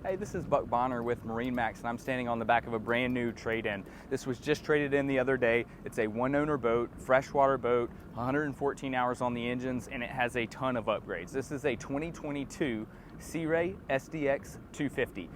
Hey, this is Buck Bonner with MarineMax, and I'm standing on the back of a brand new trade-in. This was just traded in the other day. It's a one-owner boat, freshwater boat, 114 hours on the engines, and it has a ton of upgrades. This is a 2022 Sea Ray SDX 250.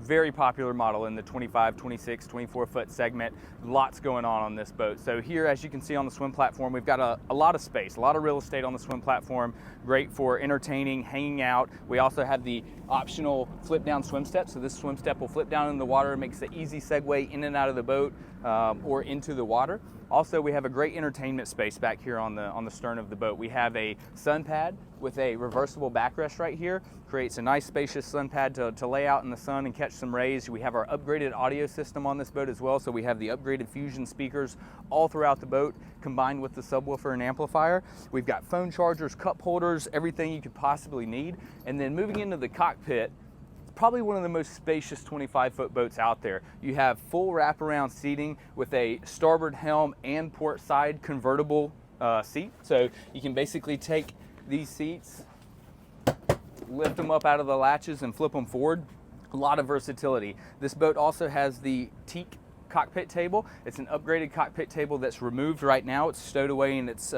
Very popular model in the 25, 26, 24 foot segment. Lots going on this boat. So here, as you can see on the swim platform, we've got a lot of space, a lot of real estate on the swim platform. Great for entertaining, hanging out. We also have the optional flip down swim step. So this swim step will flip down in the water, makes an easy segue in and out of the boat or into the water. Also, we have a great entertainment space back here on the stern of the boat. We have a sun pad with a reversible backrest right here. Creates a nice spacious sun pad to lay out in the sun and catch some rays. We have our upgraded audio system on this boat as well. So we have the upgraded Fusion speakers all throughout the boat, combined with the subwoofer and amplifier. We've got phone chargers, cup holders, everything you could possibly need. And then moving into the cockpit, probably one of the most spacious 25-foot boats out there. You have full wraparound seating with a starboard helm and port side convertible seat. So you can basically take these seats, lift them up out of the latches and flip them forward. A lot of versatility. This boat also has the teak cockpit table. It's an upgraded cockpit table that's removed right now. It's stowed away in its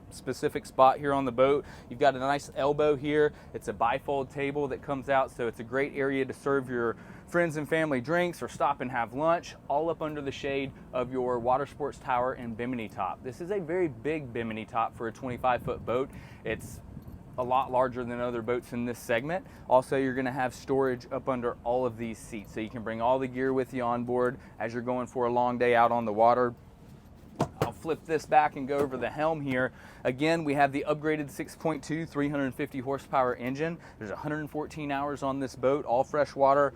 specific spot here on the boat. You've got a nice elbow here. It's a bifold table that comes out, so it's a great area to serve your friends and family drinks or stop and have lunch, all up under the shade of your water sports tower and bimini top. This is a very big bimini top for a 25-foot boat. It's a lot larger than other boats in this segment. Also, you're going to have storage up under all of these seats, so you can bring all the gear with you on board as you're going for a long day out on the water. I'll flip this back and go over the helm here. Again, we have the upgraded 6.2 350 horsepower engine. There's 114 hours on this boat, all fresh water.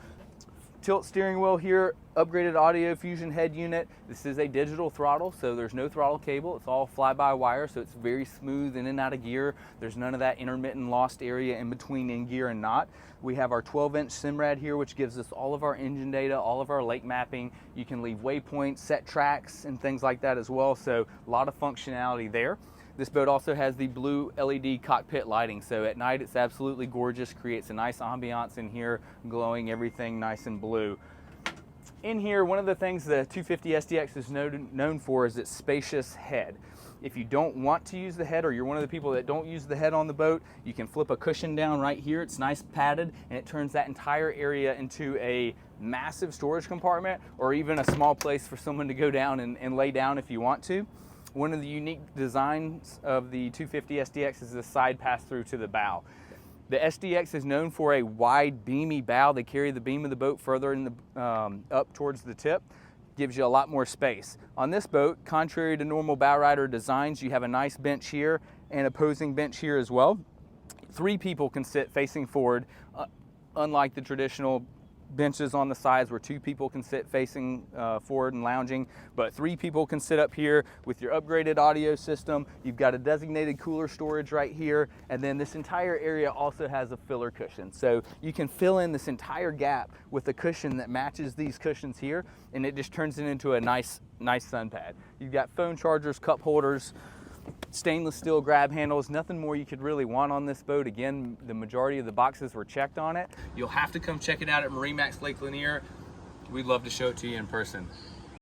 Tilt steering wheel here, upgraded audio fusion head unit. This is a digital throttle, so there's no throttle cable. It's all fly-by-wire, so it's very smooth in and out of gear. There's none of that intermittent lost area in between in gear and not. We have our 12-inch SIMRAD here, which gives us all of our engine data, all of our lake mapping. You can leave waypoints, set tracks, and things like that as well, so a lot of functionality there. This boat also has the blue LED cockpit lighting, so at night it's absolutely gorgeous, creates a nice ambiance in here, glowing everything nice and blue. In here, one of the things the 250 SDX is known for is its spacious head. If you don't want to use the head, or you're one of the people that don't use the head on the boat, you can flip a cushion down right here. It's nice padded, and it turns that entire area into a massive storage compartment, or even a small place for someone to go down and lay down if you want to. One of the unique designs of the 250 SDX is the side pass-through to the bow. The SDX is known for a wide, beamy bow. They carry the beam of the boat further in the, up towards the tip. Gives you a lot more space. On this boat, contrary to normal bow rider designs, you have a nice bench here and opposing bench here as well. 3 people can sit facing forward, unlike the traditional benches on the sides where 2 people can sit facing forward and lounging, but 3 people can sit up here with your upgraded audio system. You've got a designated cooler storage right here, and then this entire area also has a filler cushion. So you can fill in this entire gap with a cushion that matches these cushions here, and it just turns it into a nice sun pad. You've got phone chargers, cup holders, stainless steel grab handles, nothing more you could really want on this boat. Again, the majority of the boxes were checked on it. You'll have to come check it out at MarineMax Lake Lanier. We'd love to show it to you in person.